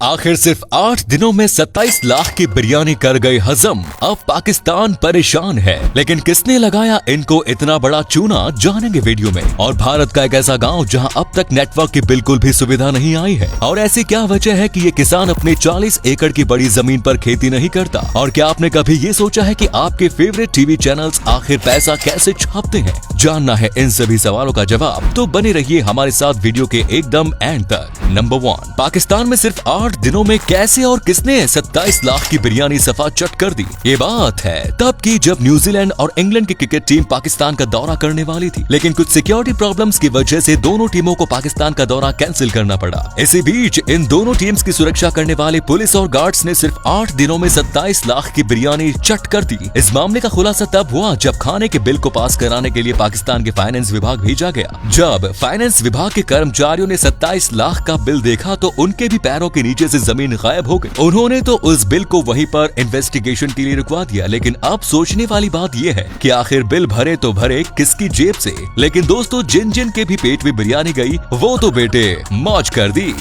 आखिर सिर्फ 8 दिनों में 27 लाख की बिरयानी कर गए हजम। अब पाकिस्तान परेशान है, लेकिन किसने लगाया इनको इतना बड़ा चूना, जानेंगे वीडियो में। और भारत का एक ऐसा गांव जहां अब तक नेटवर्क की बिल्कुल भी सुविधा नहीं आई है, और ऐसी क्या वजह है कि ये किसान अपने 40 एकड़ की बड़ी जमीन पर खेती नहीं करता। और क्या आपने कभी ये सोचा है कि आपके फेवरेट टीवी चैनल्स आखिर पैसा कैसे छापते हैं? जानना है इन सभी सवालों का जवाब, तो बने रहिए हमारे साथ वीडियो के एकदम एंड तक। नंबर 1, पाकिस्तान में सिर्फ 8 दिनों में कैसे और किसने 27 लाख की बिरयानी सफा चट कर दी। ये बात है तब की जब न्यूजीलैंड और इंग्लैंड की क्रिकेट टीम पाकिस्तान का दौरा करने वाली थी, लेकिन कुछ सिक्योरिटी प्रॉब्लम्स की वजह से दोनों टीमों को पाकिस्तान का दौरा कैंसिल करना पड़ा। इसी बीच इन दोनों टीम्स की सुरक्षा करने वाले पुलिस और गार्ड्स ने सिर्फ 8 दिनों में 27 लाख की बिरयानी चट कर दी। इस मामले का खुलासा तब हुआ जब खाने के बिल को पास कराने के लिए पाकिस्तान के फाइनेंस विभाग भेजा गया। जब फाइनेंस विभाग के कर्मचारियों ने 27 लाख का बिल देखा तो उनके भी पैरों के नीचे से जमीन गायब हो गई। उन्होंने तो उस बिल को वहीं पर इन्वेस्टिगेशन के लिए रुकवा दिया। लेकिन अब सोचने वाली बात यह है कि आखिर बिल भरे तो भरे किसकी जेब से। लेकिन दोस्तों, जिन जिन के भी पेट में बिरयानी गई वो तो बेटे मौज कर दी।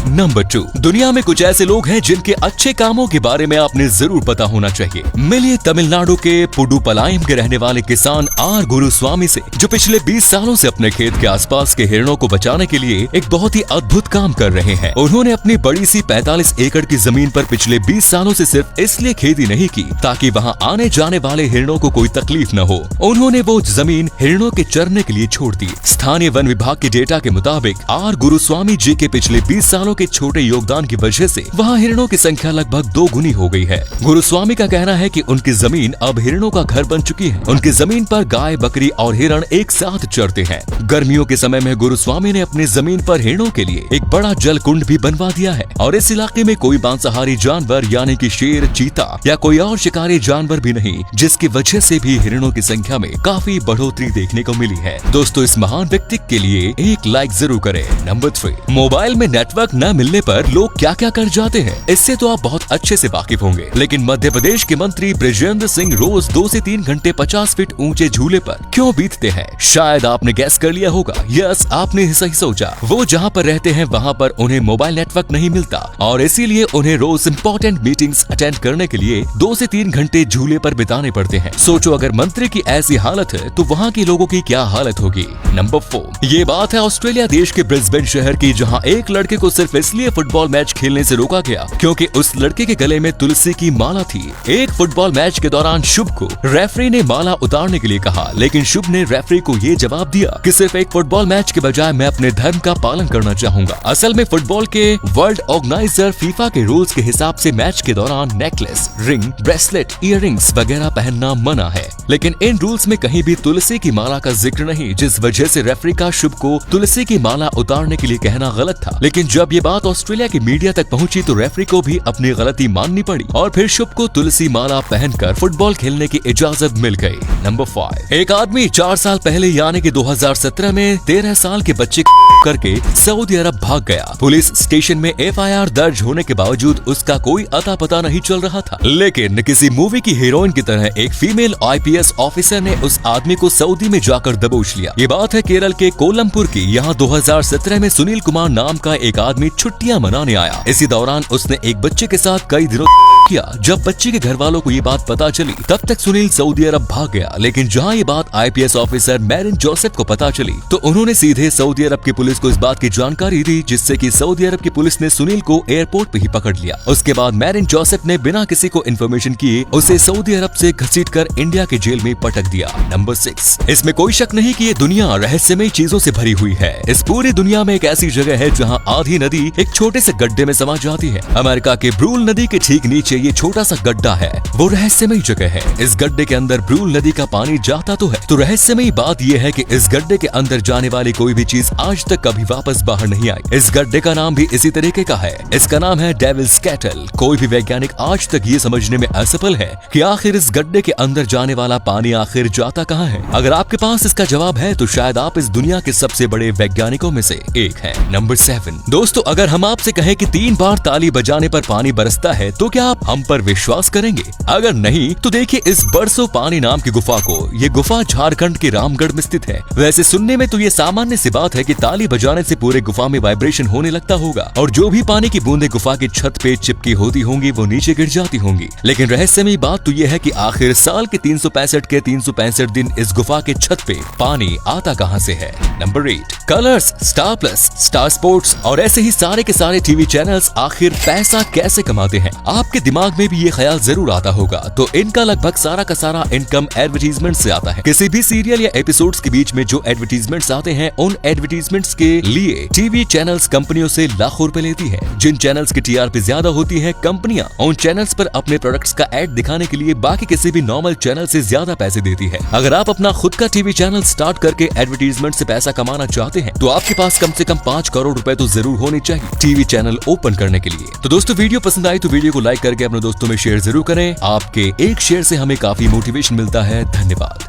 नंबर 2, दुनिया में कुछ ऐसे लोग हैं जिनके अच्छे कामों के बारे में आपने जरूर पता होना चाहिए। मिलिए तमिलनाडु के पुडुपलायम के रहने वाले किसान आर गुरुस्वामी से, जो पिछले 20 सालों से अपने खेत के आसपास के हिरणों को बचाने के लिए एक बहुत ही अद्भुत काम कर रहे हैं। उन्होंने अपनी बड़ी सी 45 एकड़ की जमीन पर पिछले 20 सालों से सिर्फ इसलिए खेती नहीं की ताकि वहाँ आने जाने वाले हिरणों को कोई तकलीफ न हो। उन्होंने वो जमीन हिरणों के चरने के लिए छोड़ दी। स्थानीय वन विभाग के डेटा के मुताबिक आर गुरुस्वामी जी के पिछले 20 सालों के छोटे योगदान की वजह से वहाँ हिरणों की संख्या लगभग 2 गुनी हो गई है। गुरुस्वामी का कहना है कि उनकी जमीन अब हिरणों का घर बन चुकी है। उनकी जमीन पर गाय, बकरी और हिरण एक साथ चरते हैं। गर्मियों के समय में गुरुस्वामी ने अपनी जमीन पर हिरणों के लिए एक बड़ा जल कुंड भी बनवा दिया है। और इस इलाके में कोई मांसाहारी जानवर यानी कि शेर, चीता या कोई और शिकारी जानवर भी नहीं, जिसकी वजह से भी हिरणों की संख्या में काफी बढ़ोतरी देखने को मिली है। दोस्तों, इस महान व्यक्ति के लिए एक लाइक जरूर करें। नंबर 3, मोबाइल में नेटवर्क न मिलने पर लोग क्या क्या कर जाते हैं, इससे तो आप बहुत अच्छे से वाकिफ होंगे। लेकिन मध्य प्रदेश के मंत्री बृजेंद्र सिंह रोज 2 से 3 घंटे 50 फीट ऊंचे झूले पर क्यों बीतते हैं? शायद आपने गैस कर लिया होगा। यस, आपने सही सोचा। वो जहाँ पर रहते हैं वहाँ पर उन्हें मोबाइल नेटवर्क नहीं मिलता और इसीलिए उन्हें रोज इम्पोर्टेंट मीटिंग्स अटेंड करने के लिए 2 से 3 घंटे झूले पर बिताने पड़ते हैं। सोचो, अगर मंत्री की ऐसी हालत है तो वहाँ के लोगों की क्या हालत होगी। नंबर 4, ये बात है ऑस्ट्रेलिया देश के ब्रिस्बेन शहर की, जहाँ एक लड़के को सिर्फ इसलिए फुटबॉल मैच खेलने से रोका गया क्योंकि उस लड़के के गले में तुलसी की माला थी। एक फुटबॉल मैच के दौरान शुभ को रेफरी ने माला उतारने के लिए कहा, लेकिन शुभ ने रेफरी को ये जवाब दिया कि सिर्फ एक फुटबॉल मैच के बजाय मैं अपने धर्म का पालन करना चाहूंगा। असल में फुटबॉल के वर्ल्ड ऑर्गेनाइजर फीफा के रूल्स के हिसाब से मैच के दौरान नेकलेस, रिंग, ब्रेसलेट, इयररिंग्स वगैरह पहनना मना है, लेकिन इन रूल्स में कहीं भी तुलसी की माला का जिक्र नहीं, जिस वजह से रेफरी का शुभ को तुलसी की माला उतारने के लिए कहना गलत था। लेकिन जब ये बात ऑस्ट्रेलिया की मीडिया तक पहुंची तो रेफरी को भी अपनी गलती माननी पड़ी और फिर शुभ को तुलसी माला पहनकर फुटबॉल खेलने की इजाजत मिल गई। नंबर 5, एक आदमी 4 साल पहले यानी कि 2017 में 13 साल के बच्चे करके सऊदी अरब भाग गया। पुलिस स्टेशन में FIR दर्ज होने के बावजूद उसका कोई अता पता नहीं चल रहा था। लेकिन किसी मूवी की हीरोइन की तरह एक फीमेल IPS ऑफिसर ने उस आदमी को सऊदी में जाकर दबोच लिया। ये बात है केरल के कोलमपुर की। यहाँ 2017 में सुनील कुमार नाम का एक आदमी छुट्टियां मनाने आया। इसी दौरान उसने एक बच्चे के साथ कई दिनों किया। जब बच्चे के घर वालों को ये बात पता चली तब तक सुनील सऊदी अरब भाग गया। लेकिन जहाँ ये बात IPS ऑफिसर मैरिन जोसेफ को पता चली तो उन्होंने सीधे सऊदी अरब की पुलिस को इस बात की जानकारी दी, जिससे कि सऊदी अरब की पुलिस ने सुनील को एयरपोर्ट पे ही पकड़ लिया। उसके बाद मैरिन जोसेफ ने बिना किसी को इन्फॉर्मेशन किए उसे सऊदी अरब से घसीटकर इंडिया के जेल में पटक दिया। नंबर 6, इसमें कोई शक नहीं कि ये दुनिया रहस्यमय चीजों से भरी हुई है। इस पूरी दुनिया में एक ऐसी जगह है जहाँ आधी नदी एक छोटे से गड्ढे में समा जाती है। अमेरिका के ब्रूल नदी के ठीक नीचे ये छोटा सा गड्ढा है, वो रहस्यमय जगह है। इस गड्ढे के अंदर ब्रूल नदी का पानी जाता तो है, तो रहस्यमय बात यह है कि इस गड्ढे के अंदर जाने वाली कोई भी चीज आज तक कभी वापस बाहर नहीं आई। इस गड्ढे का नाम भी इसी तरीके का है। इसका नाम है डेविल्स कैटल। कोई भी वैज्ञानिक आज तक ये समझने में असफल है कि आखिर इस गड्ढे के अंदर जाने वाला पानी आखिर जाता कहाँ है। अगर आपके पास इसका जवाब है तो शायद आप इस दुनिया के सबसे बड़े वैज्ञानिकों में से एक हैं। नंबर 7, दोस्तों, अगर हम आपसे कहें कि 3 बार ताली बजाने पर पानी बरसता है तो क्या आप हम पर विश्वास करेंगे? अगर नहीं तो देखिए इस बरसों पानी नाम की गुफा को। ये गुफा झारखंड के रामगढ़ में स्थित है। वैसे सुनने में तो ये सामान्य सी बात है कि ताली बजाने से पूरे गुफा में वाइब्रेशन होने लगता होगा और जो भी पानी की बूंदें गुफा की छत पे चिपकी होती होंगी वो नीचे गिर जाती होंगी। लेकिन रहस्यमयी बात तो ये है कि आखिर साल के 365 दिन इस गुफा के छत पे पानी आता कहां से है? Number 8, colours, star plus, star sports और ऐसे ही सारे के सारे टीवी चैनल्स आखिर पैसा कैसे कमाते हैं? आपके दिमाग में भी ये ख्याल जरूर आता होगा। तो इनका लगभग सारा का सारा इनकम एडवर्टीजमेंट से आता है। किसी भी सीरियल या एपिसोड्स के बीच में जो एडवर्टीजमेंट्स आते हैं उन एडवर्टीजमेंट्स के लिए टीवी चैनल्स कंपनियों से लाखों रुपए लेती है। जिन चैनल्स की टीआरपी ज्यादा होती है, कंपनियां उन चैनल्स पर अपने प्रोडक्ट्स का एड दिखाने के लिए बाकी किसी भी नॉर्मल चैनल से ज्यादा पैसे देती है। अगर आप अपना खुद का टीवी चैनल स्टार्ट करके एडवर्टीजमेंट से पैसा कमाना चाहते हैं तो आपके पास कम से कम 5 करोड़ रुपए तो जरूर होने चाहिए टीवी चैनल ओपन करने के लिए। तो दोस्तों वीडियो पसंद आई तो वीडियो को लाइक करके अपने दोस्तों में शेयर जरूर करें। आपके एक शेयर से हमें काफी मोटिवेशन मिलता है। धन्यवाद।